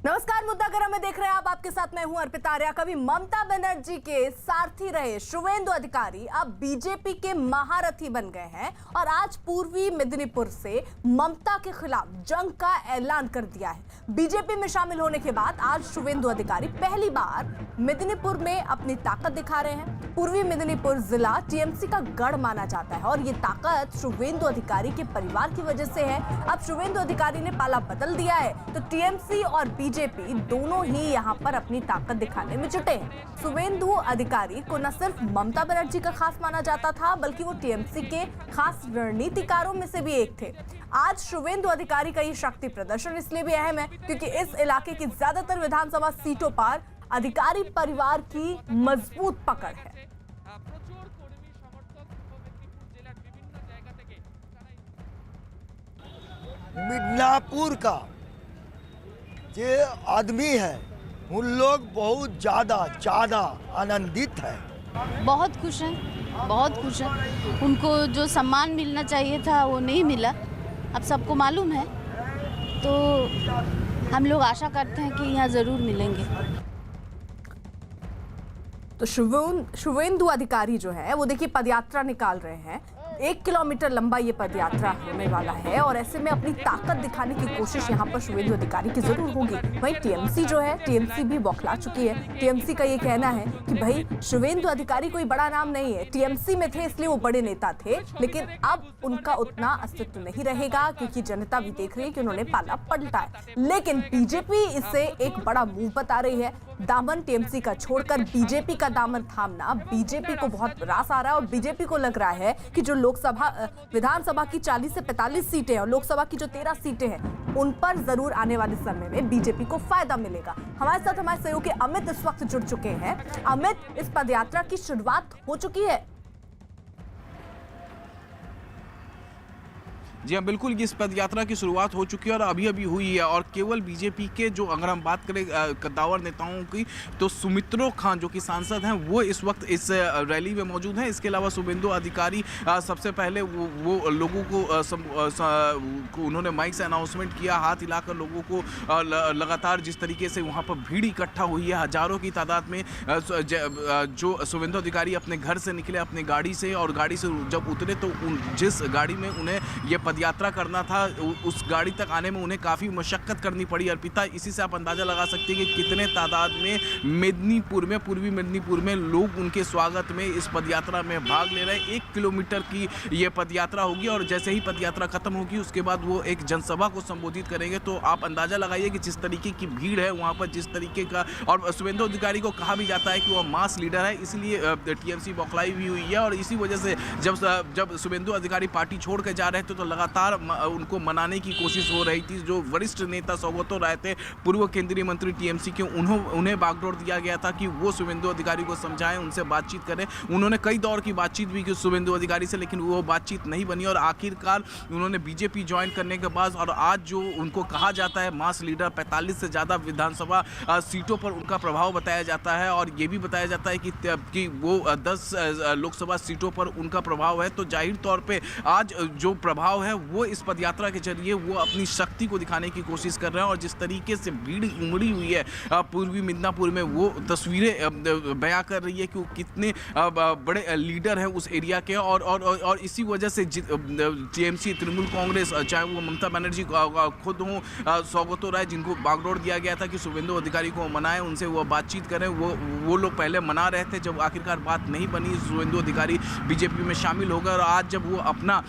नमस्कार, मुद्दागरम में देख रहे हैं आप। आपके साथ मैं हूं अर्पिता आर्या। कभी ममता बनर्जी के सारथी रहे शुवेंदु अधिकारी अब बीजेपी के महारथी बन गए हैं और आज पूर्वी मेदिनीपुर से ममता के खिलाफ जंग का ऐलान कर दिया है। बीजेपी में शामिल होने के बाद आज शुवेंदु अधिकारी पहली बार मेदिनीपुर में अपनी ताकत दिखा रहे हैं। पूर्वी मेदिनीपुर जिला टीएमसी का गढ़ माना जाता है और ये ताकत शुवेंदु अधिकारी के परिवार की वजह से है। अब शुवेंदु अधिकारी ने पाला बदल दिया है तो टीएमसी और बीजेपी दोनों ही यहां पर अपनी ताकत दिखाने में जुटे हैं। शुवेंदु अधिकारी को न सिर्फ ममता बनर्जी का खास माना जाता था बल्कि वो टीएमसी के खास रणनीतिकारों में से भी एक थे। आज शुवेंदु अधिकारी का ये शक्ति प्रदर्शन इसलिए भी अहम है क्योंकि इस इलाके की ज्यादातर विधानसभा सीटों पर अधिकारी परिवार की मजबूत पकड़ है। मिदनापुर का जो आदमी है उन लोग बहुत ज्यादा आनंदित है। बहुत खुश हैं। उनको जो सम्मान मिलना चाहिए था वो नहीं मिला, अब सबको मालूम है। तो हम लोग आशा करते हैं कि यहाँ ज़रूर मिलेंगे। तो शुवेंदु अधिकारी जो है वो देखिए पदयात्रा निकाल रहे हैं। 1 किलोमीटर लंबा ये पदयात्रा होने वाला है और ऐसे में अपनी ताकत दिखाने की कोशिश यहाँ पर शुवेंदु अधिकारी की जरूर होगी। वहीं टीएमसी जो है, टीएमसी भी बौखला चुकी है। टीएमसी का ये कहना है कि भाई शुवेंदु अधिकारी कोई बड़ा नाम नहीं है, टीएमसी में थे इसलिए वो बड़े नेता थे, लेकिन अब उनका उतना अस्तित्व नहीं रहेगा क्योंकि जनता भी देख रही है कि उन्होंने पाला पलटा है। लेकिन बीजेपी इसे एक बड़ा मूव बता रही है। दामन टीएमसी का छोड़कर बीजेपी का दामन थामना बीजेपी को बहुत रास आ रहा है और बीजेपी को लग रहा है कि जो लोकसभा विधानसभा की 40 से 45 सीटें हैं और लोकसभा की जो 13 सीटें हैं उन पर जरूर आने वाले समय में बीजेपी को फायदा मिलेगा। हमारे साथ हमारे सहयोगी अमित इस वक्त जुड़ चुके हैं। अमित, इस पदयात्रा की शुरुआत हो चुकी है? जी हाँ, बिल्कुल इस पदयात्रा की शुरुआत हो चुकी है और अभी हुई है। और केवल बीजेपी के जो अगर हम बात करें कद्दावर नेताओं की तो सुमित्रो खान जो कि सांसद हैं वो इस वक्त इस रैली में मौजूद हैं। इसके अलावा शुवेंदु अधिकारी सबसे पहले वो लोगों को उन्होंने माइक से अनाउंसमेंट किया, हाथ हिलाकर लोगों को लगातार जिस तरीके से वहाँ पर भीड़ इकट्ठा हुई है हजारों की तादाद में, जो शुवेंदु अधिकारी अपने घर से निकले अपनी गाड़ी से और गाड़ी से जब उतरे तो जिस गाड़ी में उन्हें ये पदयात्रा करना था उस गाड़ी तक आने में उन्हें काफ़ी मशक्कत करनी पड़ी। अर्पिता, इसी से आप अंदाज़ा लगा सकते हैं कि कितने तादाद में मेदिनीपुर में, पूर्वी मेदिनीपुर में लोग उनके स्वागत में इस पदयात्रा में भाग ले रहे हैं। 1 किलोमीटर की ये पदयात्रा होगी और जैसे ही पदयात्रा खत्म होगी उसके बाद वो एक जनसभा को संबोधित करेंगे। तो आप अंदाज़ा लगाइए कि जिस तरीके की भीड़ है वहाँ पर, जिस तरीके का, और शुवेंदु अधिकारी को कहा भी जाता है कि वह मास लीडर है, इसलिए टीएमसी बौखलाई भी हुई है। और इसी वजह से जब शुवेंदु अधिकारी पार्टी छोड़ कर जा रहे थे तो लगातार उनको मनाने की कोशिश हो रही थी। जो वरिष्ठ नेता सौगतो राय थे, पूर्व केंद्रीय मंत्री टीएमसी के, उन्हें बागडोर दिया गया था कि वो शुवेंदु अधिकारी को समझाएं, उनसे बातचीत करें। उन्होंने कई दौर की बातचीत भी की शुवेंदु अधिकारी से, लेकिन वो बातचीत नहीं बनी और आखिरकार उन्होंने बीजेपी ज्वाइन करने के बाद और आज जो उनको कहा जाता है मास लीडर, 45 से ज़्यादा विधानसभा सीटों पर उनका प्रभाव बताया जाता है और ये भी बताया जाता है कि वो 10 लोकसभा सीटों पर उनका प्रभाव है। तो जाहिर तौर पर आज जो प्रभाव है वो इस पदयात्रा के जरिए वो अपनी शक्ति को दिखाने की कोशिश कर रहे हैं। और जिस तरीके से भीड़ उमड़ी हुई है पूर्वी मिदनापुर में, वो तस्वीरें बयां कर रही है कि वो कितने बड़े लीडर हैं उस एरिया के। और इसी वजह से टीएमसी, तृणमूल कांग्रेस, चाहे वो ममता बनर्जी खुद हों, सौगतो राय, जिनको बागडोर दिया गया था कि शुवेंदु अधिकारी को मनाएं, उनसे वो बातचीत करें, वो लोग पहले मना रहे थे। जब आखिरकार बात नहीं बनी, शुवेंदु अधिकारी बीजेपी में शामिल हो गए और आज जब वो अपना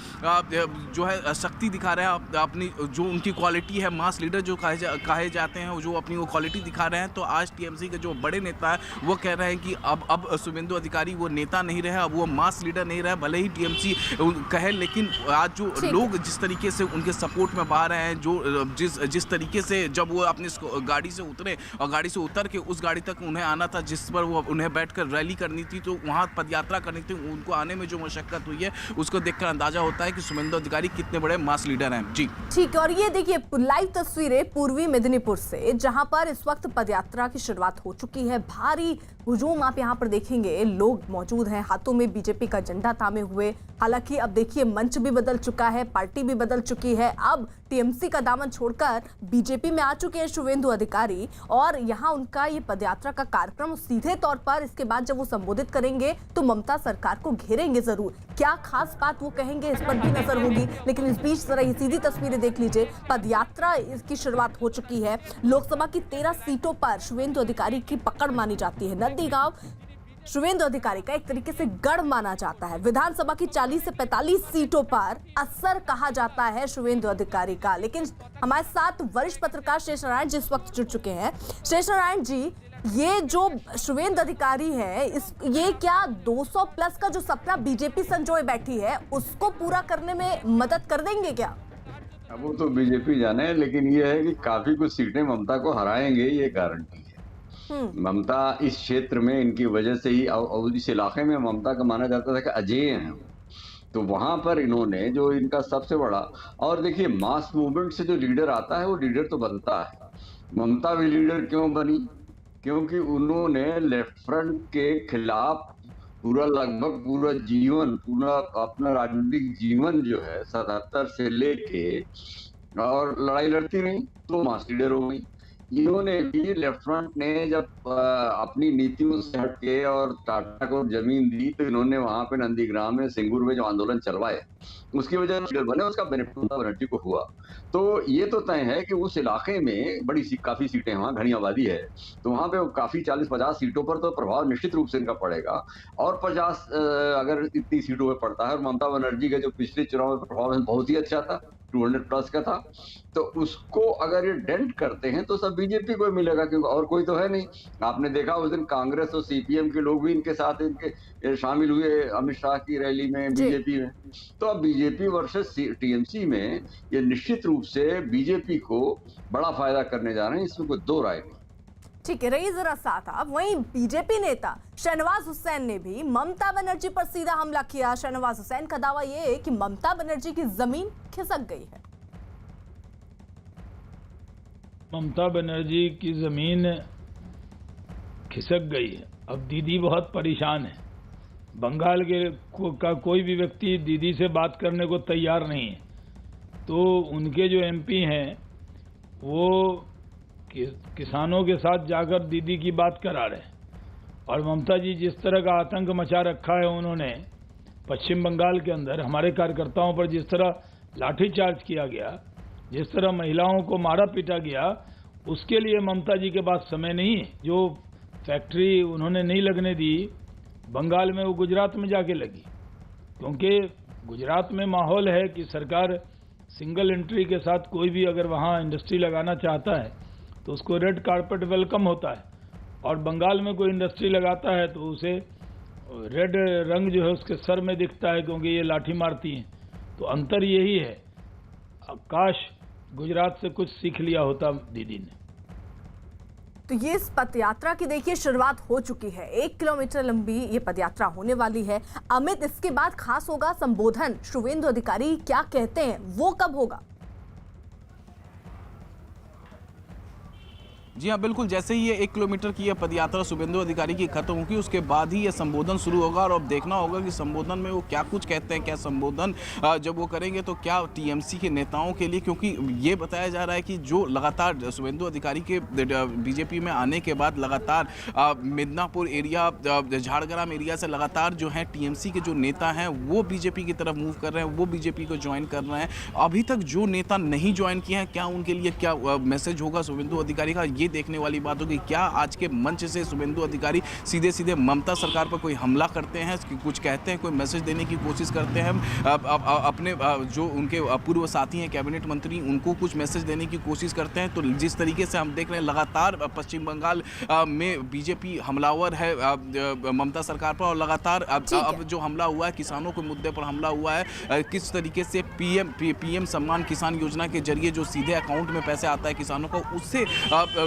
जो है शक्ति दिखा रहे हैं, अपनी जो उनकी क्वालिटी है, मास लीडर जो कहे जाते हैं, जो अपनी वो क्वालिटी दिखा रहे हैं, तो आज टीएमसी के जो बड़े नेता है वो कह रहे हैं कि अब शुवेंदु अधिकारी वो नेता नहीं रहे, अब वो मास लीडर नहीं रहे। भले ही टीएमसी कहे, लेकिन आज जो लोग जिस तरीके से उनके सपोर्ट में बाहर आए हैं, जो जिस तरीके से जब वो अपनी गाड़ी से उतरे और गाड़ी से उतर के उस गाड़ी तक उन्हें आना था जिस पर वो उन्हें बैठकर रैली करनी थी, तो वहाँ पदयात्रा करनी थी, उनको आने में जो मशक्कत हुई है उसको देखकर अंदाजा होता है कि शुवेंदु अधिकारी कितने बड़े मास लीडर हैं। जी ठीक है। और ये देखिए लाइव तस्वीरें पूर्वी मेदिनीपुर से, जहां पर इस वक्त पदयात्रा की शुरुआत हो चुकी है। भारी हुजूम आप यहां पर देखेंगे, लोग मौजूद हैं हाथों में बीजेपी का झंडा थामे हुए। हालांकि अब देखिए मंच भी बदल चुका है, पार्टी भी बदल चुकी है। अब टीएमसी का दामन छोड़कर बीजेपी में आ चुके हैं शुवेंदु अधिकारी और यहां उनका ये पदयात्रा का कार्यक्रम सीधे तौर पर इसके बाद जब वो संबोधित करेंगे तो ममता सरकार को घेरेंगे जरूर। क्या खास बात वो कहेंगे इस पर भी नजर होगी, लेकिन इस बीच जरा ये सीधी तस्वीरें देख लीजिए। पदयात्रा इसकी शुरुआत हो चुकी है। लोकसभा की 13 सीटों पर शुवेंदु अधिकारी की पकड़ मानी जाती है। नंदीगांव शुवेंदु अधिकारी का एक तरीके से गढ़ माना जाता है। विधानसभा की 40 से 45 सीटों पर असर कहा जाता है शुवेंदु अधिकारी का। लेकिन हमारे साथ वरिष्ठ पत्रकार शेष नारायण जी इस वक्त जुड़ चुके हैं। शेष नारायण जी, ये जो शुवेंदु अधिकारी है ये क्या 200 प्लस का जो सपना बीजेपी संजोए बैठी है उसको पूरा करने में मदद कर देंगे क्या? अब वो तो बीजेपी जाने, लेकिन ये है कि काफी कुछ सीटें ममता को हराएंगे, ये गारंटी है। ममता इस क्षेत्र में इनकी वजह से ही, और इस इलाके में ममता का माना जाता था कि अजेय हैं, तो वहां पर इन्होंने जो इनका सबसे बड़ा, और देखिए मास मूवमेंट से जो लीडर आता है वो लीडर तो बनता है। ममता भी लीडर क्यों बनी? क्योंकि उन्होंने लेफ्ट फ्रंट के खिलाफ लगभग पूरा जीवन, पूरा अपना राजनीतिक जीवन जो है 77 से लेके और लड़ाई लड़ती रही, तो मास लीडर हो गई। इन्होंने भी, लेफ्ट फ्रंट ने जब अपनी नीतियों से हटके और टाटा को जमीन दी तो इन्होंने वहां पे नंदीग्राम में, सिंगूर में जो आंदोलन चलवाए उसकी वजह से बने, उसका बेनिफिट ममता बनर्जी को हुआ। तो ये तो तय है कि उस इलाके में काफी सीटें, वहाँ घनी आबादी है, तो वहां पे काफी 40-50 सीटों पर तो प्रभाव निश्चित रूप से इनका पड़ेगा। और 50 अगर इतनी सीटों पर पड़ता है, और ममता बनर्जी का जो पिछले चुनाव में प्रभाव बहुत ही अच्छा था, 200 प्लस का था, तो उसको अगर ये डेंट करते हैं तो सब बीजेपी को मिलेगा, क्योंकि और कोई तो है नहीं। आपने देखा उस दिन कांग्रेस और सीपीएम के लोग भी इनके साथ इनके शामिल हुए अमित शाह की रैली में, बीजेपी में। तो अब बीजेपी वर्सेस टीएमसी में ये निश्चित रूप से बीजेपी को बड़ा फायदा करने जा रहे हैं, इसमें कोई दो राय नहीं। ठीक है, रही जरा साथ आप। वहीं बीजेपी नेता शहनवाज हुसैन ने भी ममता बनर्जी पर सीधा हमला किया। शहनवाज हुसैन का दावा यह है कि ममता बनर्जी की जमीन खिसक गई है। ममता बनर्जी की जमीन खिसक गई है। अब दीदी बहुत परेशान है। बंगाल का कोई भी व्यक्ति दीदी से बात करने को तैयार नहीं है, तो उनके जो एमपी हैं वो किसानों के साथ जाकर दीदी की बात करा रहे हैं। और ममता जी जिस तरह का आतंक मचा रखा है उन्होंने पश्चिम बंगाल के अंदर, हमारे कार्यकर्ताओं पर जिस तरह लाठीचार्ज किया गया, जिस तरह महिलाओं को मारा पीटा गया, उसके लिए ममता जी के पास समय नहीं है। जो फैक्ट्री उन्होंने नहीं लगने दी बंगाल में, वो गुजरात में जाके लगी, क्योंकि गुजरात में माहौल है कि सरकार सिंगल एंट्री के साथ कोई भी अगर वहाँ इंडस्ट्री लगाना चाहता है तो उसको रेड कारपेट वेलकम होता है, और बंगाल में कोई इंडस्ट्री लगाता है तो उसे रेड रंग जो है उसके सर में दिखता है, क्योंकि ये लाठी मारती हैं। तो अंतर यही है। काश गुजरात से कुछ सीख लिया होता दीदी ने। तो ये इस पदयात्रा की देखिए शुरुआत हो चुकी है। 1 किलोमीटर लंबी ये पदयात्रा होने वाली है। अमित, इसके बाद खास होगा संबोधन। शुवेंदु अधिकारी क्या कहते हैं, वो कब होगा? जी हाँ, बिल्कुल। जैसे ही ये 1 किलोमीटर की यह पदयात्रा शुवेंदु अधिकारी की खत्म होगी उसके बाद ही ये संबोधन शुरू होगा, और अब देखना होगा कि संबोधन में वो क्या कुछ कहते हैं। क्या संबोधन जब वो करेंगे तो क्या टीएमसी के नेताओं के लिए, क्योंकि ये बताया जा रहा है कि जो लगातार शुवेंदु अधिकारी के बीजेपी में आने के बाद लगातार मिदनापुर एरिया, झाड़ग्राम एरिया से लगातार जो है टीएमसी के जो नेता हैं वो बीजेपी की तरफ मूव कर रहे हैं, वो बीजेपी को ज्वाइन कर रहे हैं। अभी तक जो नेता नहीं ज्वाइन किए हैं, क्या उनके लिए क्या मैसेज होगा शुवेंदु अधिकारी का, ये देखने वाली बात होगी। क्या आज के मंच से शुवेंदु अधिकारी सीधे सीधे ममता सरकार पर कोई हमला करते हैं, कुछ कहते हैं, कोई मैसेज देने की कोशिश करते हैं, अपने जो उनके पूर्व साथी हैं कैबिनेट मंत्री उनको कुछ मैसेज देने की कोशिश करते हैं। तो जिस तरीके से हम देख रहे हैं लगातार पश्चिम बंगाल में बीजेपी हमलावर है ममता सरकार पर, और लगातार अब जो हमला हुआ है किसानों के मुद्दे पर हमला हुआ है, किस तरीके से पीएम सम्मान किसान योजना के जरिए जो सीधे अकाउंट में पैसे आता है किसानों को, उससे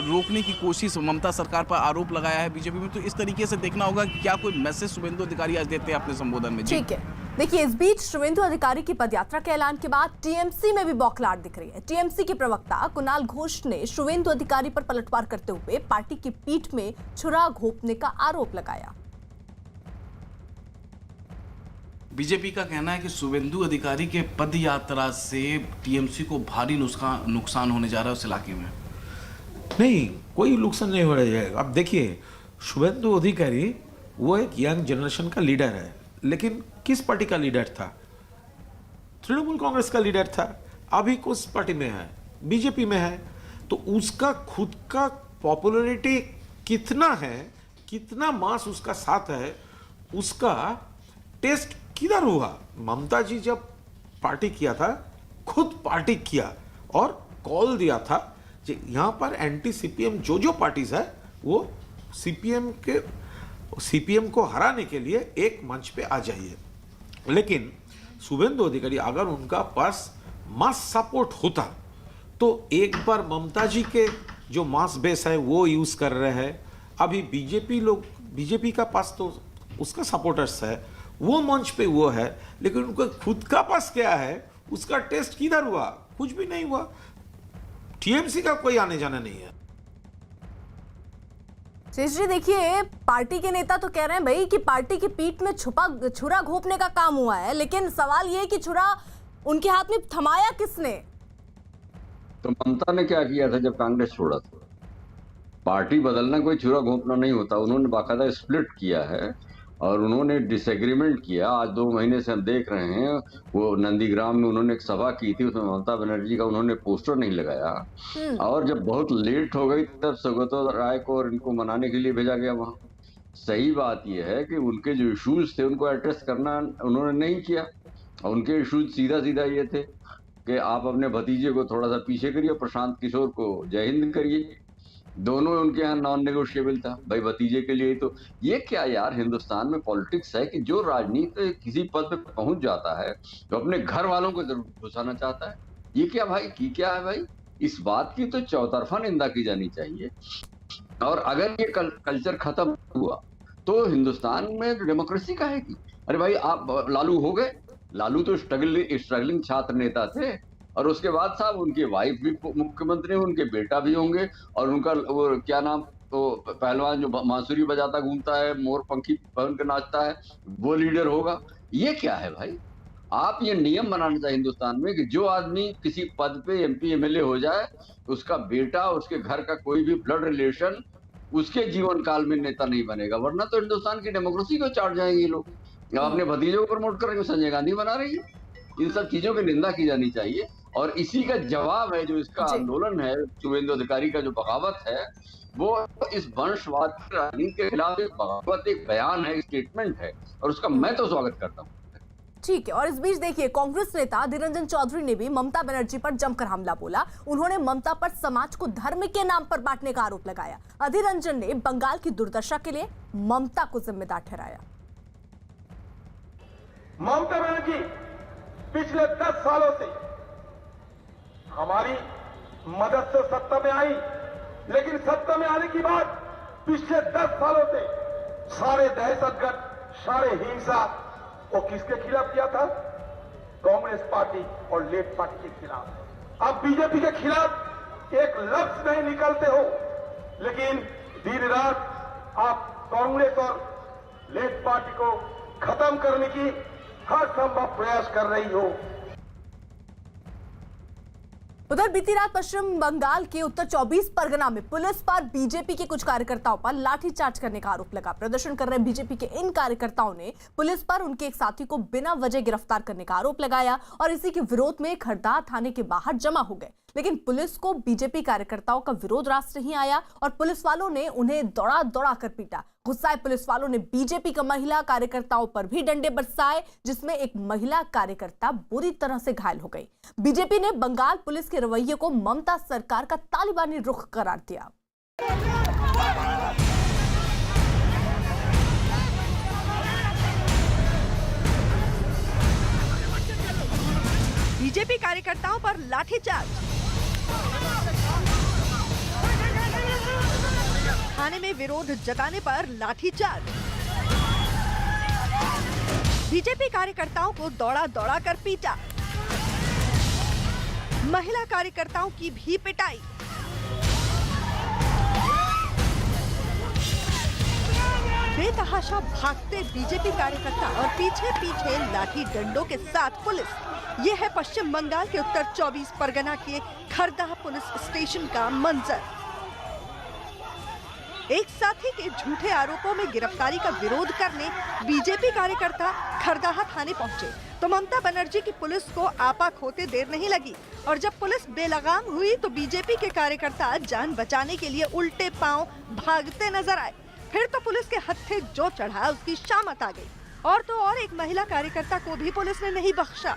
रोकने की कोशिश ममता सरकार पर आरोप लगाया है बीजेपी में। तो इस तरीके से देखना होगा कि क्या कोई मैसेज शुवेंदु अधिकारी आज देते हैं अपने संबोधन में। ठीक है, देखिए इस बीच शुवेंदु अधिकारी की पदयात्रा के ऐलान के बाद टीएमसी में भी बौखलाहट दिख रही है। टीएमसी के प्रवक्ता कुणाल घोष ने शुवेंदु अधिकारी पर पलटवार करते हुए पार्टी की पीठ में छुरा घोंपने का आरोप लगाया। बीजेपी का कहना है कि शुभेंदु अधिकारी के पद यात्रा से टीएमसी को भारी नुकसान होने जा रहा है उस इलाके में। नहीं, कोई नुकसान नहीं हो रहा है। अब देखिए, शुभेंदु अधिकारी वो एक यंग जनरेशन का लीडर है, लेकिन किस पार्टी का लीडर था? तृणमूल कांग्रेस का लीडर था। अभी किस पार्टी में है? बीजेपी में है। तो उसका खुद का पॉपुलैरिटी कितना है, कितना मास उसका साथ है, उसका टेस्ट किधर हुआ? ममता जी जब पार्टी किया था, खुद पार्टी किया और कॉल दिया था कि यहाँ पर एंटी सीपीएम जो पार्टीज है वो सीपीएम को हराने के लिए एक मंच पे आ जाइए। लेकिन शुभेंदु अधिकारी अगर उनका पास मास सपोर्ट होता तो एक बार ममता जी के जो मास बेस है वो यूज कर रहे हैं। अभी बीजेपी का पास तो उसका सपोर्टर्स है, वो मंच पे वो है, लेकिन उनका खुद का पास क्या है, उसका टेस्ट किधर हुआ? कुछ भी नहीं हुआ। टीएमसी का कोई आने जाना नहीं है। शेष जी, देखिए, पार्टी के नेता तो कह रहे हैं भाई कि पार्टी की पीठ में छुरा घोंपने का काम हुआ है, लेकिन सवाल ये है कि छुरा उनके हाथ में थमाया किसने? तो ममता ने क्या किया था जब कांग्रेस छोड़ा था? पार्टी बदलना कोई छुरा घोंपना नहीं होता। उन्होंने बाकायदा स्प्लिट किया है और उन्होंने डिसएग्रीमेंट किया। आज 2 महीने से हम देख रहे हैं, वो नंदीग्राम में उन्होंने एक सभा की थी, उसमें ममता बनर्जी का उन्होंने पोस्टर नहीं लगाया। और जब बहुत लेट हो गई तब सौगतो राय को और इनको मनाने के लिए भेजा गया वहां। सही बात यह है कि उनके जो इश्यूज थे उनको एड्रेस करना उन्होंने नहीं किया। उनके इश्यूज सीधा ये थे कि आप अपने भतीजे को थोड़ा सा पीछे करिए, प्रशांत किशोर को जय हिंद करिए। दोनों उनके यहाँ नॉन नेगोशिएबल था भाई, भतीजे के लिए। तो ये क्या यार, हिंदुस्तान में पॉलिटिक्स है कि जो राजनीति किसी पद पे पहुंच जाता है तो अपने घर वालों को जरूर घुसाना चाहता है। ये क्या भाई, क्या है भाई? इस बात की तो चौतरफा निंदा की जानी चाहिए। और अगर ये कल्चर खत्म हुआ तो हिंदुस्तान में डेमोक्रेसी का है कि अरे भाई, आप लालू हो गए। लालू तो स्ट्रगलिंग छात्र नेता थे और उसके बाद साहब उनकी वाइफ भी मुख्यमंत्री, उनके बेटा भी होंगे और उनका वो क्या नाम, तो पहलवान जो बांसुरी बजाता घूमता है, मोर पंखी पहन के नाचता है, वो लीडर होगा। ये क्या है भाई? आप ये नियम बनाना चाहिए हिंदुस्तान में कि जो आदमी किसी पद पे MP MLA हो जाए, उसका बेटा, उसके घर का कोई भी ब्लड रिलेशन उसके जीवन काल में नेता नहीं बनेगा, वरना तो हिंदुस्तान की डेमोक्रेसी को चाट जाएंगे ये लोग। अपने भतीजे को प्रमोट करेंगे, संजय गांधी बना रही है। इन सब चीजों की निंदा की जानी चाहिए और इसी का जवाब है जो इसका आंदोलन है, शुभेंदु अधिकारी का जो बगावत है, वो इस वंशवाद की राजनीति के खिलाफ एक बगावत, एक बयान है, एक स्टेटमेंट है और उसका मैं तो स्वागत करता हूँ। ठीक है। और इस बीच देखिए, कांग्रेस नेता अधीर रंजन चौधरी ने भी ममता बनर्जी पर जमकर हमला बोला। उन्होंने ममता पर समाज को धर्म के नाम पर बांटने का आरोप लगाया। अधीर रंजन ने बंगाल की दुर्दशा के लिए ममता को जिम्मेदार ठहराया। ममता बनर्जी पिछले 10 सालों से हमारी मदद से सत्ता में आई, लेकिन सत्ता में आने के बाद पिछले 10 सालों से सारे दहशतगर्द, सारे हिंसा वो किसके खिलाफ किया था? कांग्रेस पार्टी और लेफ्ट पार्टी के खिलाफ। अब बीजेपी के खिलाफ एक लफ्ज नहीं निकलते हो, लेकिन दिन रात आप कांग्रेस और लेफ्ट पार्टी को खत्म करने की हर संभव प्रयास कर रही हो। उधर बीती रात पश्चिम बंगाल के उत्तर 24 परगना में पुलिस पर बीजेपी के कुछ कार्यकर्ताओं पर लाठीचार्ज करने का आरोप लगा। प्रदर्शन कर रहे बीजेपी के इन कार्यकर्ताओं ने पुलिस पर उनके एक साथी को बिना वजह गिरफ्तार करने का आरोप लगाया और इसी के विरोध में खरदा थाने के बाहर जमा हो गए। लेकिन पुलिस को बीजेपी कार्यकर्ताओं का विरोध रास नहीं आया और पुलिस वालों ने उन्हें दौड़ा कर पीटा। गुस्साए पुलिस वालों ने बीजेपी के महिला कार्यकर्ताओं पर भी डंडे बरसाए, जिसमें एक महिला कार्यकर्ता बुरी तरह से घायल हो गई। बीजेपी ने बंगाल पुलिस के रवैये को ममता सरकार का तालिबानी रुख करार दिया। बीजेपी कार्यकर्ताओं पर लाठीचार्ज, थाने में विरोध जताने पर लाठीचार्ज, बीजेपी कार्यकर्ताओं को दौड़ा कर पीटा, महिला कार्यकर्ताओं की भी पिटाई। बेतहाशा भागते बीजेपी कार्यकर्ता और पीछे पीछे लाठी डंडों के साथ पुलिस। ये है पश्चिम बंगाल के उत्तर 24 परगना के खरदाह पुलिस स्टेशन का मंजर। एक साथी के झूठे आरोपों में गिरफ्तारी का विरोध करने बीजेपी कार्यकर्ता खरदाहा थाने पहुंचे तो ममता बनर्जी की पुलिस को आपा खोते देर नहीं लगी और जब पुलिस बेलगाम हुई तो बीजेपी के कार्यकर्ता जान बचाने के लिए उल्टे पांव भागते नजर आए। फिर तो पुलिस के हत्थे जो चढ़ा उसकी शामत आ गई और तो और एक महिला कार्यकर्ता को भी पुलिस ने नहीं बख्शा।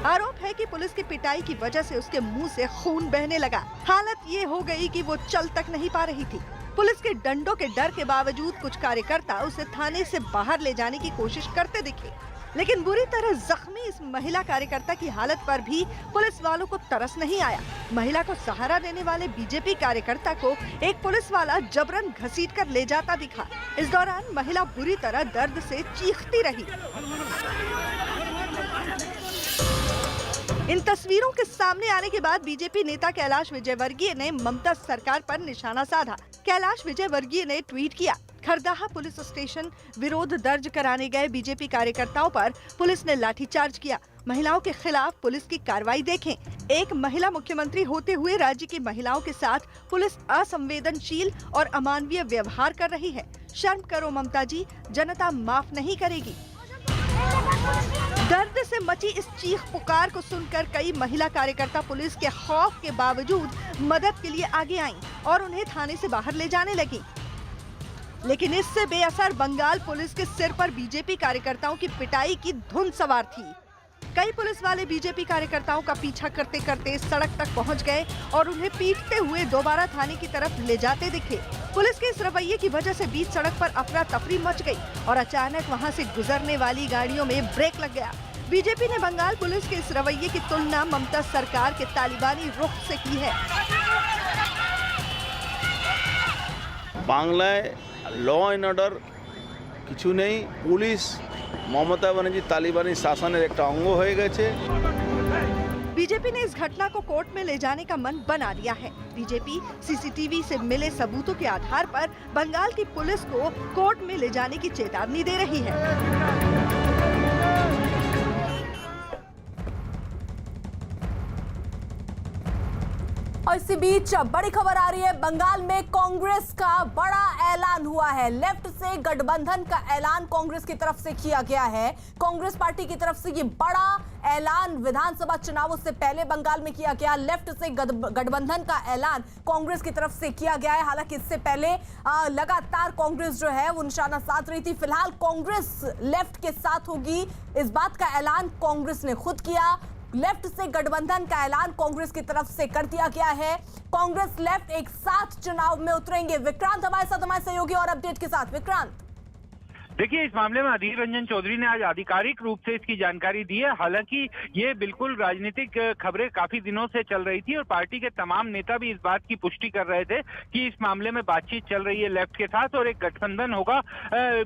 आरोप है कि पुलिस की पिटाई की वजह से उसके मुंह से खून बहने लगा। हालत ये हो गई कि वो चल तक नहीं पा रही थी। पुलिस के डंडों के डर के बावजूद कुछ कार्यकर्ता उसे थाने से बाहर ले जाने की कोशिश करते दिखे, लेकिन बुरी तरह जख्मी इस महिला कार्यकर्ता की हालत पर भी पुलिस वालों को तरस नहीं आया। महिला को सहारा देने वाले बीजेपी कार्यकर्ता को एक पुलिस वाला जबरन घसीटकर ले जाता दिखा। इस दौरान महिला बुरी तरह दर्द से चीखती रही। इन तस्वीरों के सामने आने के बाद बीजेपी नेता कैलाश विजयवर्गीय ने ममता सरकार पर निशाना साधा। कैलाश विजयवर्गीय ने ट्वीट किया, खरदाहा पुलिस स्टेशन विरोध दर्ज कराने गए बीजेपी कार्यकर्ताओं पर पुलिस ने लाठीचार्ज किया। महिलाओं के खिलाफ पुलिस की कार्रवाई देखें। एक महिला मुख्यमंत्री होते हुए राज्य की महिलाओं के साथ पुलिस असंवेदनशील और अमानवीय व्यवहार कर रही है। शर्म करो ममता जी, जनता माफ नहीं करेगी। दर्द से मची इस चीख पुकार को सुनकर कई महिला कार्यकर्ता पुलिस के खौफ के बावजूद मदद के लिए आगे आईं और उन्हें थाने से बाहर ले जाने लगी। लेकिन इससे बेअसर बंगाल पुलिस के सिर पर बीजेपी कार्यकर्ताओं की पिटाई की धुन सवार थी। कई पुलिस वाले बीजेपी कार्यकर्ताओं का पीछा करते करते सड़क तक पहुंच गए और उन्हें पीटते हुए दोबारा थाने की तरफ ले जाते दिखे। पुलिस के इस रवैये की वजह से बीच सड़क पर अफरा तफरी मच गई और अचानक वहां से गुजरने वाली गाड़ियों में ब्रेक लग गया। बीजेपी ने बंगाल पुलिस के इस रवैये की तुलना ममता सरकार के तालिबानी रुख से की है। বাংলায় ল অ্যান্ড অর্ডার কিছু নেই, পুলিশ মমতা ব্যানার্জি তালিবানি শাসনের একটা অঙ্গ হয়ে গেছে। बीजेपी ने इस घटना को कोर्ट में ले जाने का मन बना लिया है। बीजेपी सीसीटीवी से मिले सबूतों के आधार पर बंगाल की पुलिस को कोर्ट में ले जाने की चेतावनी दे रही है। और इसी बीच बड़ी खबर आ रही है, बंगाल में कांग्रेस का बड़ा ऐलान हुआ है। लेफ्ट से गठबंधन का ऐलान कांग्रेस की तरफ से किया गया है। कांग्रेस पार्टी की तरफ से ये बड़ा ऐलान विधानसभा चुनावों से पहले बंगाल में किया गया। लेफ्ट से गठबंधन का ऐलान कांग्रेस की तरफ से किया गया है। हालांकि इससे पहले लगातार कांग्रेस जो है वो निशाना साध रही थी। फिलहाल कांग्रेस लेफ्ट के साथ होगी, इस बात का ऐलान कांग्रेस ने खुद किया। लेफ्ट से गठबंधन का ऐलान कांग्रेस की तरफ से कर दिया गया है। कांग्रेस लेफ्ट एक साथ चुनाव में उतरेंगे। विक्रांत हमारे साथ, हमारे सहयोगी और अपडेट के साथ। विक्रांत, देखिए, इस मामले में अधीर रंजन चौधरी ने आज आधिकारिक रूप से इसकी जानकारी दी है। हालांकि ये बिल्कुल राजनीतिक खबरें काफी दिनों से चल रही थी और पार्टी के तमाम नेता भी इस बात की पुष्टि कर रहे थे कि इस मामले में बातचीत चल रही है लेफ्ट के साथ और एक गठबंधन होगा।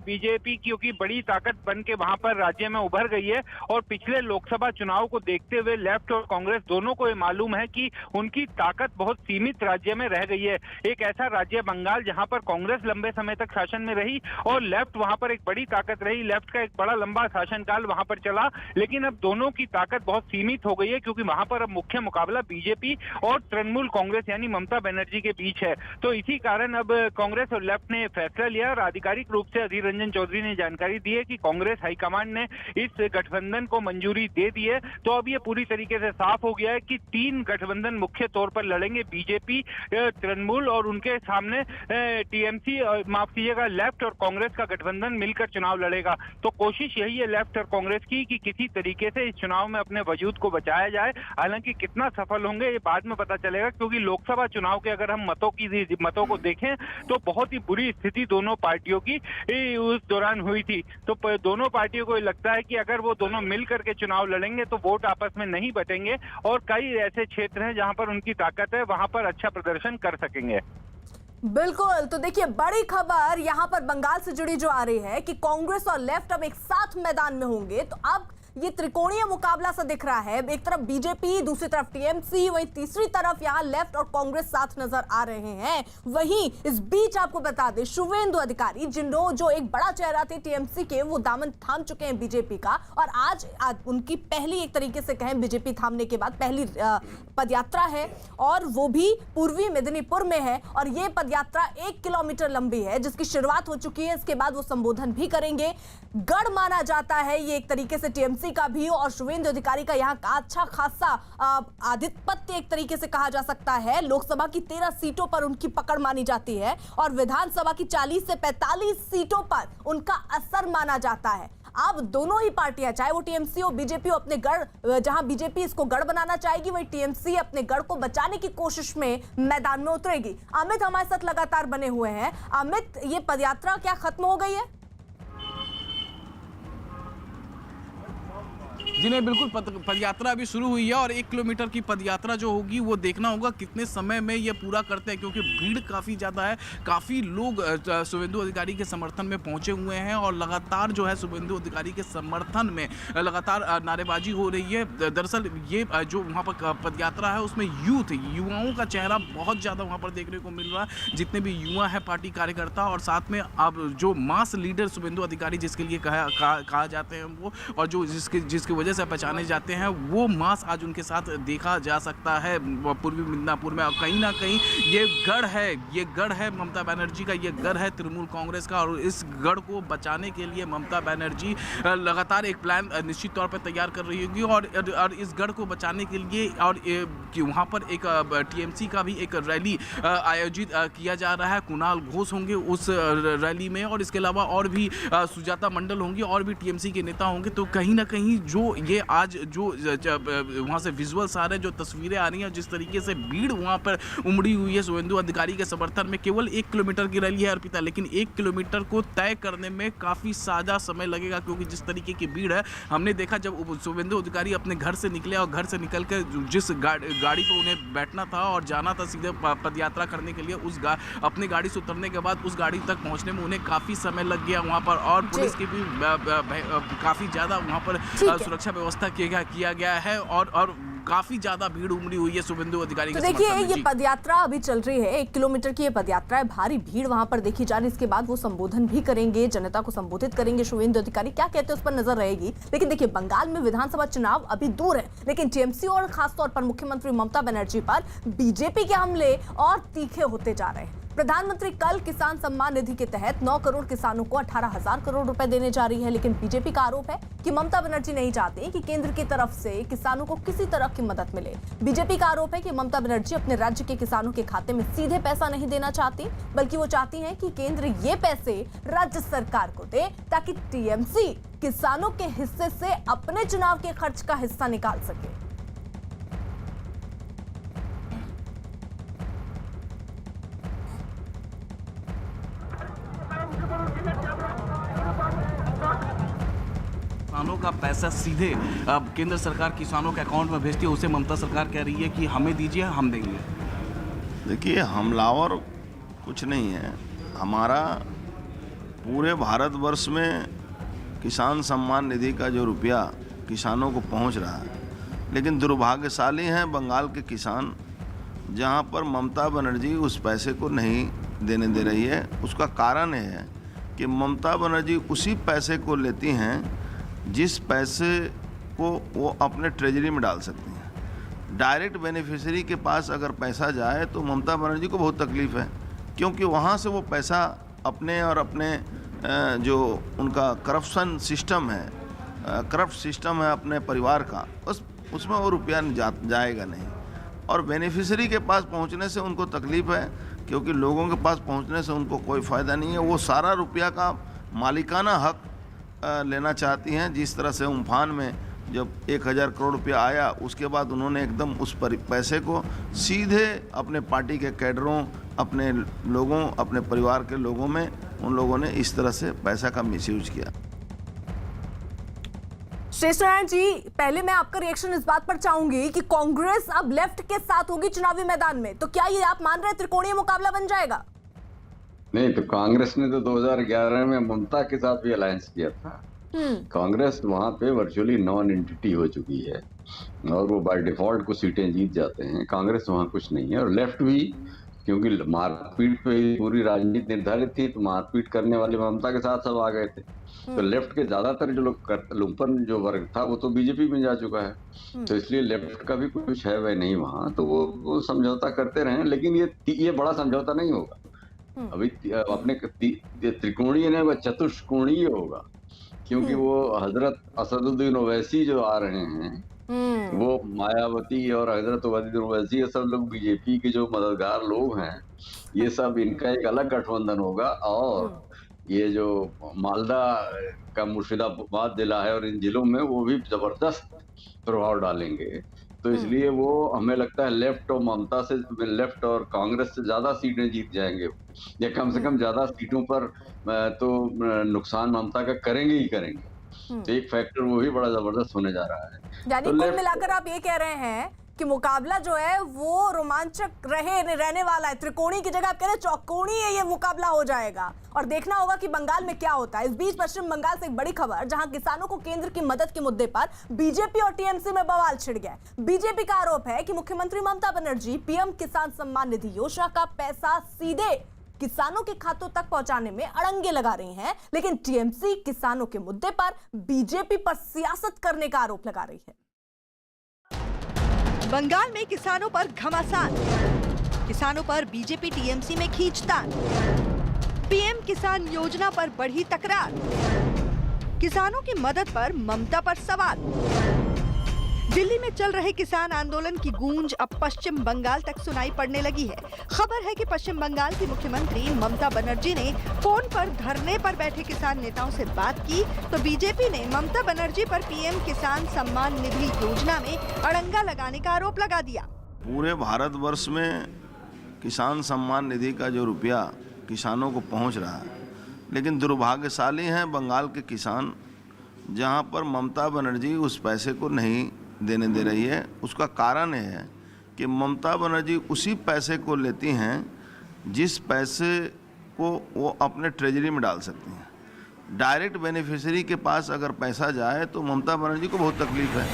बीजेपी क्योंकि बड़ी ताकत बन के वहां पर राज्य में उभर गई है और पिछले लोकसभा चुनाव को देखते हुए लेफ्ट और कांग्रेस दोनों को ये मालूम है कि उनकी ताकत बहुत सीमित राज्य में रह गई है। एक ऐसा राज्य बंगाल जहां पर कांग्रेस लंबे समय तक शासन में रही और लेफ्ट वहां पर एक बड़ी ताकत रही। लेफ्ट का एक बड़ा लंबा शासनकाल वहां पर चला, लेकिन अब दोनों की ताकत बहुत सीमित हो गई है क्योंकि वहां पर अब मुख्य मुकाबला बीजेपी और तृणमूल कांग्रेस यानी ममता बनर्जी के बीच है। तो इसी कारण अब कांग्रेस और लेफ्ट ने फैसला लिया और आधिकारिक रूप से अधीर रंजन चौधरी ने जानकारी दी है कि कांग्रेस हाईकमान ने इस गठबंधन को मंजूरी दे दी है। तो अब ये पूरी तरीके से साफ हो गया है कि 3 गठबंधन मुख्य तौर पर लड़ेंगे, बीजेपी, तृणमूल और उनके सामने टीएमसी, माफ कीजिएगा, लेफ्ट और कांग्रेस का गठबंधन मिलकर चुनाव लड़ेगा। तो कोशिश यही है लेफ्ट और कांग्रेस की कि किसी तरीके से इस चुनाव में अपने वजूद को बचाया जाए। हालांकि कितना सफल होंगे ये बाद में पता चलेगा क्योंकि लोकसभा चुनाव के अगर हम मतों को देखें तो बहुत ही बुरी स्थिति दोनों पार्टियों की उस दौरान हुई थी। तो दोनों पार्टियों को लगता है कि अगर वो दोनों मिल करके चुनाव लड़ेंगे तो वोट आपस में नहीं बटेंगे और कई ऐसे क्षेत्र हैं जहां पर उनकी ताकत है, वहां पर अच्छा प्रदर्शन कर सकेंगे। बिल्कुल, तो देखिए बड़ी खबर यहां पर बंगाल से जुड़ी जो आ रही है कि कांग्रेस और लेफ्ट अब एक साथ मैदान में होंगे। तो अब ये त्रिकोणीय मुकाबला सा दिख रहा है। एक तरफ बीजेपी, दूसरी तरफ टीएमसी, वहीं तीसरी तरफ यहाँ लेफ्ट और कांग्रेस साथ नजर आ रहे हैं। वहीं इस बीच आपको बता दें, शुवेंदु अधिकारी जो एक बड़ा चेहरा थे टीएमसी के, वो दामन थाम चुके हैं बीजेपी का, और आज उनकी पहली, एक तरीके से कहें बीजेपी थामने के बाद पहली पदयात्रा है, और वो भी पूर्वी मेदिनीपुर में है। और ये पदयात्रा 1 किलोमीटर लंबी है, जिसकी शुरुआत हो चुकी है। इसके बाद वो संबोधन भी करेंगे। गढ़ माना जाता है ये एक तरीके से टीएमसी का भी, और शुवेंदु अधिकारी का यहाँ का अच्छा खासा आधिपत्य एक तरीके से कहा जा सकता है। लोकसभा की 13 सीटों पर उनकी पकड़ मानी जाती है, और विधानसभा की 40 से 45 सीटों पर उनका असर माना जाता है। अब दोनों ही पार्टियां, चाहे वो टीएमसी हो बीजेपी हो, अपने गढ़, जहां बीजेपी इसको गढ़ बनाना चाहेगी, वही टीएमसी अपने गढ़ को बचाने की कोशिश में मैदान में उतरेगी। अमित हमारे साथ लगातार बने हुए हैं। अमित, ये पदयात्रा क्या खत्म हो गई है? जी नहीं, बिल्कुल पदयात्रा अभी शुरू हुई है, और 1 किलोमीटर की पदयात्रा जो होगी वो देखना होगा कितने समय में ये पूरा करते हैं, क्योंकि भीड़ काफ़ी ज़्यादा है। काफ़ी लोग शुवेंदु अधिकारी के समर्थन में पहुंचे हुए हैं, और लगातार जो है शुवेंदु अधिकारी के समर्थन में लगातार नारेबाजी हो रही है। दरअसल ये जो वहाँ पर पदयात्रा है उसमें युवाओं का चेहरा बहुत ज़्यादा वहाँ पर देखने को मिल रहा है। जितने भी युवा हैं, पार्टी कार्यकर्ता, और साथ में अब जो मास लीडर शुवेंदु अधिकारी जिसके लिए कहा जाते हैं वो, और जो जिसकी वजह से पहचाने जाते हैं, वो मास आज उनके साथ देखा जा सकता है पूर्वी मिदनापुर में। और कहीं ना कहीं ये गढ़ है ममता बनर्जी का, ये गढ़ है तृणमूल कांग्रेस का, और इस गढ़ को बचाने के लिए ममता बनर्जी लगातार एक प्लान निश्चित तौर पर तैयार कर रही होगी, और इस गढ़ को बचाने के लिए, और वहाँ पर एक टीएमसी का भी एक रैली आयोजित किया जा रहा है। कुणाल घोष होंगे उस रैली में, और इसके अलावा और भी सुजाता मंडल होंगी, और भी टीएमसी के नेता होंगे। तो कहीं ना कहीं जो ये आज जो वहाँ से विजुअल्स आ रहे हैं, जो तस्वीरें आ रही हैं, जिस तरीके से भीड़ वहाँ पर उमड़ी हुई है शुवेंदु अधिकारी के समर्थन में। केवल 1 किलोमीटर की रैली है अर्पिता, लेकिन 1 किलोमीटर को तय करने में काफ़ी ज़्यादा समय लगेगा, क्योंकि जिस तरीके की भीड़ है, हमने देखा जब शुवेंदु अधिकारी अपने घर से निकले, और घर से निकल कर जिस गाड़ी पर उन्हें बैठना था और जाना था सीधे पदयात्रा करने के लिए, अपनी गाड़ी से उतरने के बाद उस गाड़ी तक पहुँचने में उन्हें काफ़ी समय लग गया वहाँ पर, और पुलिस की भी काफ़ी ज़्यादा वहाँ पर सुरक्षा व्यवस्था किया गया है, और काफी ज्यादा भीड़ उमड़ी हुई है शुवेंदु अधिकारी के समर्थन में। तो देखिए, ये पदयात्रा अभी चल रही है, 1 किलोमीटर की ये पदयात्रा है, भारी भीड़ वहां पर देखी जा रही है। इसके बाद वो संबोधन भी करेंगे, जनता को संबोधित करेंगे। शुवेंदु अधिकारी क्या कहते हैं उस पर नजर रहेगी। लेकिन देखिए, बंगाल में विधानसभा चुनाव अभी दूर है, लेकिन टीएमसी और खासतौर पर मुख्यमंत्री ममता बनर्जी पर बीजेपी के हमले और तीखे होते जा रहे हैं। प्रधानमंत्री कल किसान सम्मान निधि के तहत 9 करोड़ किसानों को 18,000 करोड़ रुपए देने जा रही है, लेकिन बीजेपी का आरोप है कि ममता बनर्जी नहीं चाहती कि केंद्र की तरफ से किसानों को किसी तरह की मदद मिले। बीजेपी का आरोप है कि ममता बनर्जी अपने राज्य के किसानों के खाते में सीधे पैसा नहीं देना चाहती, बल्कि वो चाहती हैं कि केंद्र ये पैसे राज्य सरकार को दे, ताकि टीएमसी किसानों के हिस्से से अपने चुनाव के खर्च का हिस्सा निकाल सके। किसानों का पैसा सीधे अब केंद्र सरकार किसानों के अकाउंट में भेजती है, उसे ममता सरकार कह रही है कि हमें दीजिए, हम देंगे। देखिए, हमलावर कुछ नहीं है। हमारा पूरे भारतवर्ष में किसान सम्मान निधि का जो रुपया किसानों को पहुंच रहा है, लेकिन दुर्भाग्यशाली हैं बंगाल के किसान, जहां पर ममता बनर्जी उस पैसे को नहीं देने दे रही है। उसका कारण है कि ममता बनर्जी उसी पैसे को लेती हैं जिस पैसे को वो अपने ट्रेजरी में डाल सकती हैं। डायरेक्ट बेनिफिशियरी के पास अगर पैसा जाए तो ममता बनर्जी को बहुत तकलीफ़ है, क्योंकि वहाँ से वो पैसा अपने और अपने जो उनका करप्शन सिस्टम है, करप्ट सिस्टम है अपने परिवार का, उसमें वो रुपया जाएगा नहीं। और बेनिफिशियरी के पास पहुँचने से उनको तकलीफ़ है, क्योंकि लोगों के पास पहुँचने से उनको कोई फ़ायदा नहीं है। वो सारा रुपया का मालिकाना हक लेना चाहती हैं। जिस तरह से उम्फान में जब 1000 करोड़ रुपया आया, उसके बाद उन्होंने एकदम उस पैसे को सीधे अपने पार्टी के कैडरों, अपने लोगों, अपने परिवार के लोगों में उन लोगों ने इस तरह से पैसा का मिसयूज किया। शेष नारायण जी, पहले मैं आपका रिएक्शन इस बात पर चाहूंगी कि कांग्रेस अब लेफ्ट के साथ होगी चुनावी मैदान में, तो क्या ये आप मान रहे हैं त्रिकोणीय मुकाबला बन जाएगा? नहीं, तो कांग्रेस ने तो 2011 में ममता के साथ भी अलायंस किया था। कांग्रेस वहां पे वर्चुअली नॉन एंटिटी हो चुकी है और वो बाय डिफॉल्ट कुछ सीटें जीत जाते हैं। कांग्रेस वहां कुछ नहीं है और लेफ्ट भी, क्योंकि मारपीट पे ही पूरी राजनीति निर्धारित थी, तो मारपीट करने वाले ममता के साथ सब आ गए थे। तो लेफ्ट के ज्यादातर जो लोग लुम्पन जो वर्ग था वो तो बीजेपी में जा चुका है, तो इसलिए लेफ्ट का भी कुछ है वह नहीं वहां, तो वो समझौता करते रहे। लेकिन ये बड़ा समझौता नहीं होगा अभी, अपने त्रिकोणीय नहीं होगा, चतुष्कोणीय होगा, क्योंकि वो हजरत असदुद्दीन ओवैसी जो आ रहे हैं, वो मायावती और हजरत असदुद्दीन ओवैसी, ये सब लोग बीजेपी के जो मददगार लोग हैं, ये सब इनका एक अलग गठबंधन होगा। और ये जो मालदा का मुर्शिदाबाद जिला है और इन जिलों में वो भी जबरदस्त प्रभाव डालेंगे। तो इसलिए वो हमें लगता है लेफ्ट और ममता से, लेफ्ट और कांग्रेस से ज्यादा सीटें जीत जाएंगे, या कम से कम ज्यादा सीटों पर तो नुकसान ममता का करेंगे ही करेंगे। तो एक फैक्टर वो भी बड़ा जबरदस्त होने जा रहा है। यानी तो कुल मिलाकर आप ये कह रहे हैं कि मुकाबला जो है वो रोमांचक रहने वाला है। त्रिकोणीय की जगह आप कह रहे हैं चौकोणीय ये मुकाबला हो जाएगा, और देखना होगा कि बंगाल में क्या होता है। इस बीच पश्चिम बंगाल से एक बड़ी खबर, जहां किसानों को केंद्र की मदद के मुद्दे पर बीजेपी और टीएमसी में बवाल छिड़ गया। बीजेपी का आरोप है कि मुख्यमंत्री ममता बनर्जी पीएम किसान सम्मान निधि योजना का पैसा सीधे किसानों के खातों तक पहुंचाने में अड़ंगे लगा रही हैं, लेकिन टीएमसी किसानों के मुद्दे पर बीजेपी पर सियासत करने का आरोप लगा रही है। बंगाल में किसानों पर घमासान, किसानों पर बीजेपी टीएमसी में खींचतान, पीएम किसान योजना पर बढ़ी तकरार, किसानों की मदद पर ममता पर सवाल। दिल्ली में चल रहे किसान आंदोलन की गूंज अब पश्चिम बंगाल तक सुनाई पड़ने लगी है। खबर है कि पश्चिम बंगाल की मुख्यमंत्री ममता बनर्जी ने फोन पर धरने पर बैठे किसान नेताओं से बात की, तो बीजेपी ने ममता बनर्जी पर पीएम किसान सम्मान निधि योजना में अड़ंगा लगाने का आरोप लगा दिया। पूरे भारतवर्ष में किसान सम्मान निधि का जो रुपया किसानों को पहुंच रहा है, लेकिन दुर्भाग्यशाली हैं बंगाल के किसान, जहां पर ममता बनर्जी उस पैसे को नहीं देने दे रही है। उसका कारण है कि ममता बनर्जी उसी पैसे को लेती हैं जिस पैसे को वो अपने ट्रेजरी में डाल सकती हैं। डायरेक्ट बेनिफिशियरी के पास अगर पैसा जाए तो ममता बनर्जी को बहुत तकलीफ है।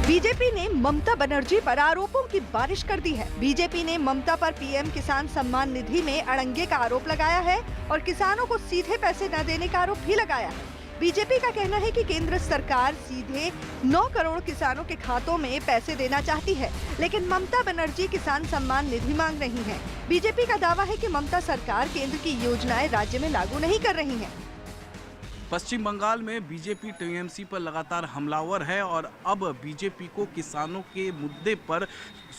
बीजेपी ने ममता बनर्जी पर आरोपों की बारिश कर दी है। बीजेपी ने ममता पर पीएम किसान सम्मान निधि में अड़ंगे का आरोप लगाया है और किसानों को सीधे पैसे न देने का आरोप भी लगाया है। बीजेपी का कहना है कि केंद्र सरकार सीधे 9 करोड़ किसानों के खातों में पैसे देना चाहती है, लेकिन ममता बनर्जी किसान सम्मान निधि मांग रही हैं। बीजेपी का दावा है कि ममता सरकार केंद्र की योजनाएं राज्य में लागू नहीं कर रही है। पश्चिम बंगाल में बीजेपी टीएमसी पर लगातार हमलावर है और अब बीजेपी को किसानों के मुद्दे पर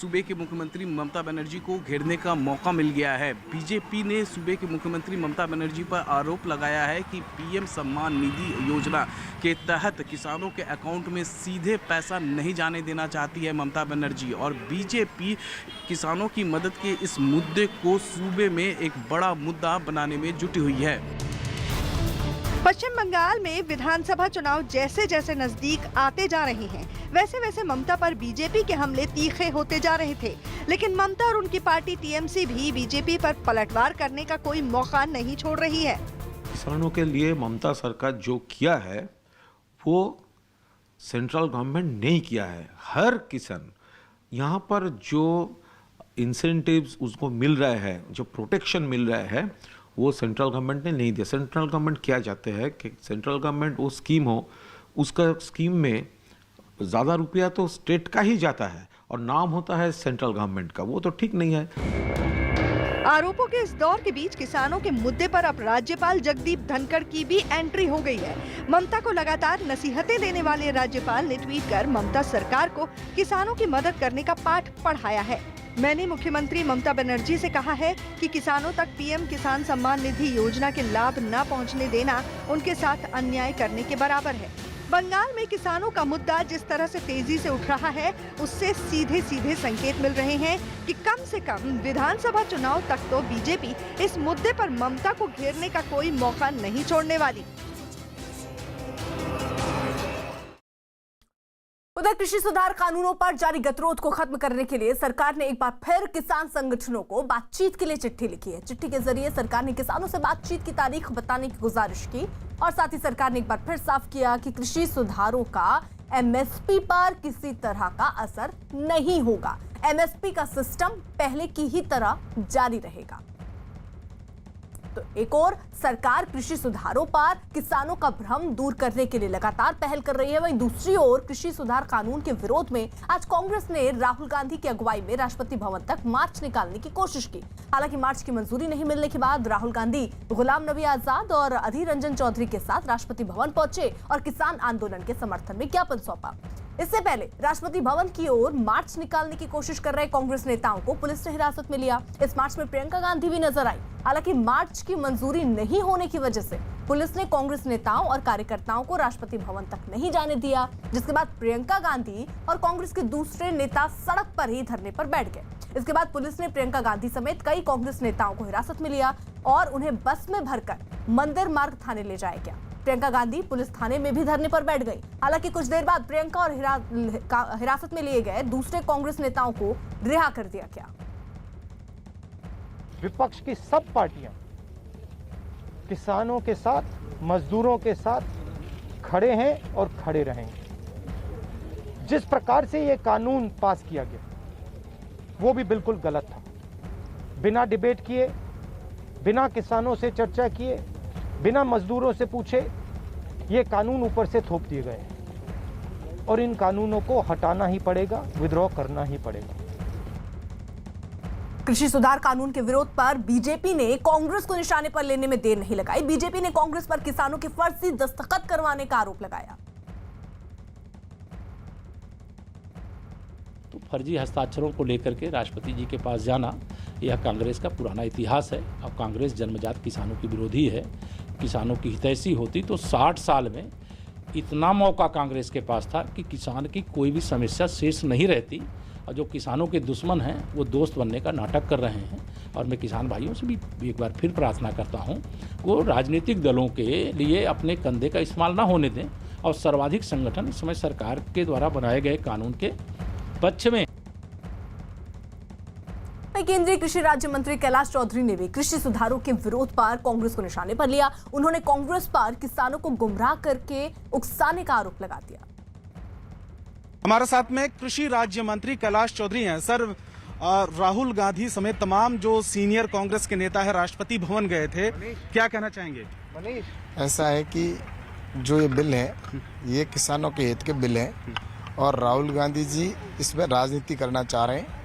सूबे के मुख्यमंत्री ममता बनर्जी को घेरने का मौका मिल गया है। बीजेपी ने सूबे के मुख्यमंत्री ममता बनर्जी पर आरोप लगाया है कि पीएम सम्मान निधि योजना के तहत किसानों के अकाउंट में सीधे पैसा नहीं जाने देना चाहती है ममता बनर्जी, और बीजेपी किसानों की मदद के इस मुद्दे को सूबे में एक बड़ा मुद्दा बनाने में जुटी हुई है। पश्चिम बंगाल में विधानसभा चुनाव जैसे जैसे नजदीक आते जा रहे हैं, वैसे वैसे ममता पर बीजेपी के हमले तीखे होते जा रहे थे, लेकिन ममता और उनकी पार्टी टीएमसी भी बीजेपी पर पलटवार करने का कोई मौका नहीं छोड़ रही है। किसानों के लिए ममता सरकार जो किया है वो सेंट्रल गवर्नमेंट नहीं किया है। हर किसान यहाँ पर जो इंसेंटिव्स उसको मिल रहा है, जो प्रोटेक्शन मिल रहा है, वो सेंट्रल गवर्नमेंट ने नहीं दिया। सेंट्रल गवर्नमेंट क्या चाहते हैं कि सेंट्रल गवर्नमेंट वो स्कीम हो, उसका स्कीम में ज़्यादा रुपया तो स्टेट का ही जाता है और नाम होता है सेंट्रल गवर्नमेंट का, वो तो ठीक नहीं है। आरोपों के इस दौर के बीच किसानों के मुद्दे पर अब राज्यपाल जगदीप धनखड़ की भी एंट्री हो गई है। ममता को लगातार नसीहतें देने वाले राज्यपाल ने ट्वीट कर ममता सरकार को किसानों की मदद करने का पाठ पढ़ाया है। मैंने मुख्यमंत्री ममता बनर्जी से कहा है कि किसानों तक पीएम किसान सम्मान निधि योजना के लाभ न पहुंचने देना उनके साथ अन्याय करने के बराबर है। बंगाल में किसानों का मुद्दा जिस तरह से तेजी से उठ रहा है, उससे सीधे सीधे संकेत मिल रहे हैं कि कम से कम विधानसभा चुनाव तक तो बीजेपी इस मुद्दे पर ममता को घेरने का कोई मौका नहीं छोड़ने वाली। उधर कृषि सुधार कानूनों पर जारी गतिरोध को खत्म करने के लिए सरकार ने एक बार फिर किसान संगठनों को बातचीत के लिए चिट्ठी लिखी है। चिट्ठी के जरिए सरकार ने किसानों से बातचीत की तारीख बताने की गुजारिश की और साथ ही सरकार ने एक बार फिर साफ किया कि कृषि सुधारों का एमएसपी पर किसी तरह का असर नहीं होगा। एमएसपी का सिस्टम पहले की ही तरह जारी रहेगा। तो एक और सरकार कृषि सुधारों पर किसानों का भ्रम दूर करने के लिए लगातार पहल कर रही है, वहीं दूसरी ओर कृषि सुधार कानून के विरोध में आज कांग्रेस ने राहुल गांधी की अगुवाई में राष्ट्रपति भवन तक मार्च निकालने की कोशिश की। हालांकि मार्च की मंजूरी नहीं मिलने के बाद राहुल गांधी गुलाम नबी आजाद और अधीर रंजन चौधरी के साथ राष्ट्रपति भवन पहुंचे और किसान आंदोलन के समर्थन में ज्ञापन सौंपा। इससे पहले राष्ट्रपति भवन की ओर मार्च निकालने की कोशिश कर रहे कांग्रेस नेताओं को पुलिस ने हिरासत में लिया। इस मार्च में प्रियंका गांधी भी नजर आई। हालांकि मार्च की मंजूरी नहीं होने की वजह से पुलिस ने कांग्रेस नेताओं और कार्यकर्ताओं को राष्ट्रपति भवन तक नहीं जाने दिया, जिसके बाद प्रियंका गांधी और कांग्रेस के दूसरे नेता सड़क पर ही धरने पर बैठ गए। इसके बाद पुलिस ने प्रियंका गांधी समेत कई कांग्रेस नेताओं को हिरासत में लिया और उन्हें बस में भरकर मंदिर मार्ग थाने ले जाया गया। प्रियंका गांधी पुलिस थाने में भी धरने पर बैठ गई। हालांकि कुछ देर बाद प्रियंका और हिरासत में लिए गए दूसरे कांग्रेस नेताओं को रिहा कर दिया गया। विपक्ष की सब पार्टियां किसानों के साथ, मजदूरों के साथ खड़े हैं और खड़े रहेंगे। जिस प्रकार से ये कानून पास किया गया वो भी बिल्कुल गलत था। बिना डिबेट किए, बिना किसानों से चर्चा किए, बिना मजदूरों से पूछे ये कानून ऊपर से थोप दिए गए हैं और इन कानूनों को हटाना ही पड़ेगा, विद्रॉ करना ही पड़ेगा। कृषि सुधार कानून के विरोध पर बीजेपी ने कांग्रेस को निशाने पर लेने में देर नहीं लगाई। बीजेपी ने कांग्रेस पर किसानों के फर्जी दस्तखत करवाने का आरोप लगाया। तो फर्जी हस्ताक्षरों को लेकर के राष्ट्रपति जी के पास जाना यह कांग्रेस का पुराना इतिहास है। अब कांग्रेस जन्मजात किसानों की विरोधी है। किसानों की हितैषी होती तो 60 साल में इतना मौका कांग्रेस के पास था कि किसान की कोई भी समस्या शेष नहीं रहती। और जो किसानों के दुश्मन हैं वो दोस्त बनने का नाटक कर रहे हैं। और मैं किसान भाइयों से भी एक बार फिर प्रार्थना करता हूं वो राजनीतिक दलों के लिए अपने कंधे का इस्तेमाल ना होने दें और सर्वाधिक संगठन इस समय सरकार के द्वारा बनाए गए कानून के पक्ष में। केंद्रीय कृषि राज्य मंत्री कैलाश चौधरी ने भी कृषि सुधारों के विरोध पर कांग्रेस को निशाने पर लिया। उन्होंने कांग्रेस पर किसानों को गुमराह करके उकसाने का आरोप लगा दिया। हमारे साथ में कृषि राज्य मंत्री कैलाश चौधरी हैं। सर, राहुल गांधी समेत तमाम जो सीनियर कांग्रेस के नेता है राष्ट्रपति भवन गए थे, क्या कहना चाहेंगे? ऐसा है कि जो ये बिल है ये किसानों के हित के बिल है और राहुल गांधी जी इसमें राजनीति करना चाह रहे हैं,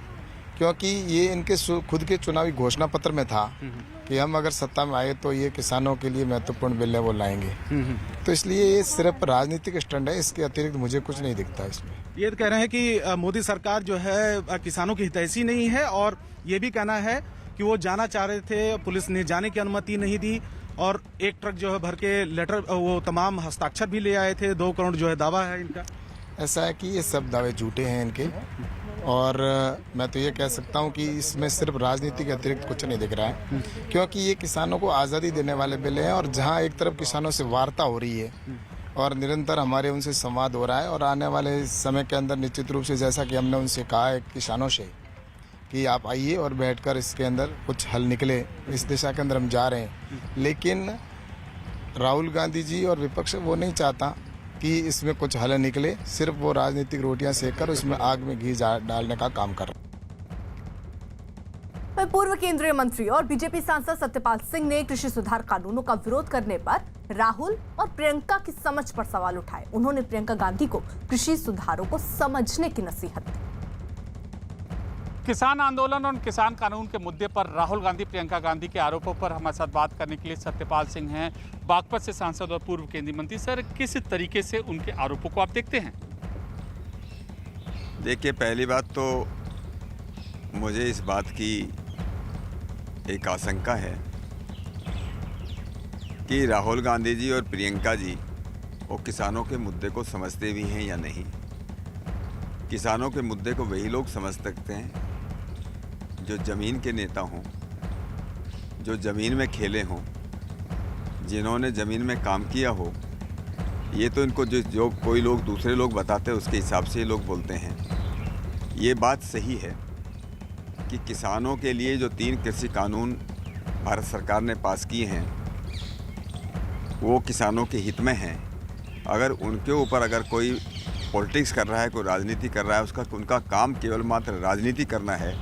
क्योंकि ये इनके खुद के चुनावी घोषणा पत्र में था कि हम अगर सत्ता में आए तो ये किसानों के लिए महत्वपूर्ण बिल है वो लाएंगे। तो इसलिए ये सिर्फ राजनीतिक स्टैंड है, इसके अतिरिक्त मुझे कुछ नहीं दिखता इसमें। ये कह रहे हैं कि मोदी सरकार जो है किसानों की हितैषी नहीं है और ये भी कहना है कि वो जाना चाह रहे थे, पुलिस ने जाने की अनुमति नहीं दी और एक ट्रक जो है भर के लेटर वो तमाम हस्ताक्षर भी ले आए थे। 2 करोड़ जो है दावा है इनका। ऐसा है कि ये सब दावे झूठे हैं इनके और मैं तो ये कह सकता हूँ कि इसमें सिर्फ राजनीति के अतिरिक्त कुछ नहीं दिख रहा है, क्योंकि ये किसानों को आज़ादी देने वाले बिल हैं और जहाँ एक तरफ किसानों से वार्ता हो रही है और निरंतर हमारे उनसे संवाद हो रहा है और आने वाले समय के अंदर निश्चित रूप से जैसा कि हमने उनसे कहा है किसानों से कि आप आइए और बैठकर इसके अंदर कुछ हल निकले, इस दिशा के अंदर हम जा रहे हैं। लेकिन राहुल गांधी जी और विपक्ष वो नहीं चाहता कि इसमें कुछ हल निकले, सिर्फ वो राजनीतिक रोटियां सेककर उसमें आग में घी डालने का काम कर रहे हैं। पूर्व केंद्रीय मंत्री और बीजेपी सांसद सत्यपाल सिंह ने कृषि सुधार कानूनों का विरोध करने पर राहुल और प्रियंका की समझ पर सवाल उठाए। उन्होंने प्रियंका गांधी को कृषि सुधारों को समझने की नसीहत दी। किसान आंदोलन और किसान कानून के मुद्दे पर राहुल गांधी प्रियंका गांधी के आरोपों पर हमारे साथ बात करने के लिए सत्यपाल सिंह हैं, बागपत से सांसद और पूर्व केंद्रीय मंत्री। सर, किस तरीके से उनके आरोपों को आप देखते हैं? देखिए, पहली बात तो मुझे इस बात की एक आशंका है कि राहुल गांधी जी और प्रियंका जी वो किसानों के मुद्दे को समझते भी हैं या नहीं। किसानों के मुद्दे को वही लोग समझ सकते हैं जो ज़मीन के नेता हों, जो ज़मीन में खेले हों, जिन्होंने ज़मीन में काम किया हो ये तो इनको जो कोई लोग दूसरे लोग बताते हैं उसके हिसाब से ये लोग बोलते हैं। ये बात सही है कि किसानों के लिए जो 3 कृषि कानून भारत सरकार ने पास किए हैं वो किसानों के हित में हैं। अगर उनके ऊपर अगर कोई पॉलिटिक्स कर रहा है, कोई राजनीति कर रहा है, उनका काम केवल मात्र राजनीति करना है,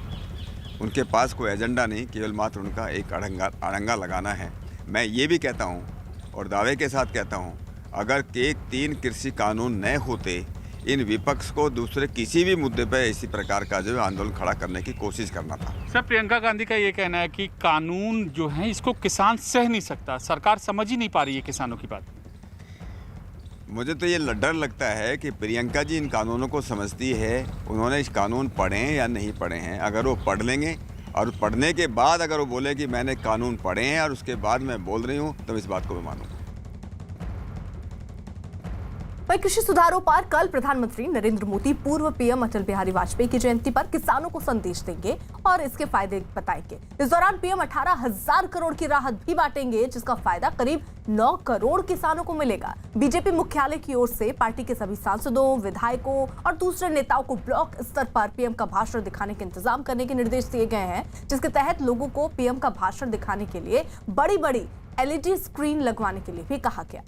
उनके पास कोई एजेंडा नहीं, केवल मात्र उनका एक अड़ंगा लगाना है। मैं ये भी कहता हूँ और दावे के साथ कहता हूँ, अगर 3 कृषि कानून नए होते, इन विपक्ष को दूसरे किसी भी मुद्दे पर इसी प्रकार का जो आंदोलन खड़ा करने की कोशिश करना था। सर, प्रियंका गांधी का ये कहना है कि कानून जो है इसको किसान सह नहीं सकता, सरकार समझ ही नहीं पा रही है किसानों की बात। मुझे तो ये डर लगता है कि प्रियंका जी इन कानूनों को समझती है, उन्होंने इस कानून पढ़े हैं या नहीं पढ़े हैं। अगर वो पढ़ लेंगे और पढ़ने के बाद अगर वो बोले कि मैंने कानून पढ़े हैं और उसके बाद मैं बोल रही हूँ, तो इस बात को मैं मानूंगा। वहीं कृषि सुधारों पर कल प्रधानमंत्री नरेंद्र मोदी पूर्व पीएम अटल बिहारी वाजपेयी की जयंती पर किसानों को संदेश देंगे और इसके फायदे बताएंगे। इस दौरान पीएम 18,000 करोड़ की राहत भी बांटेंगे, जिसका फायदा करीब 9 करोड़ किसानों को मिलेगा। बीजेपी मुख्यालय की ओर से पार्टी के सभी सांसदों, विधायकों और दूसरे नेताओं को ब्लॉक स्तर पर पीएम का भाषण दिखाने के इंतजाम करने के निर्देश दिए गए हैं, जिसके तहत लोगों को पीएम का भाषण दिखाने के लिए बड़ी-बड़ी LED स्क्रीन लगवाने के लिए भी कहा गया।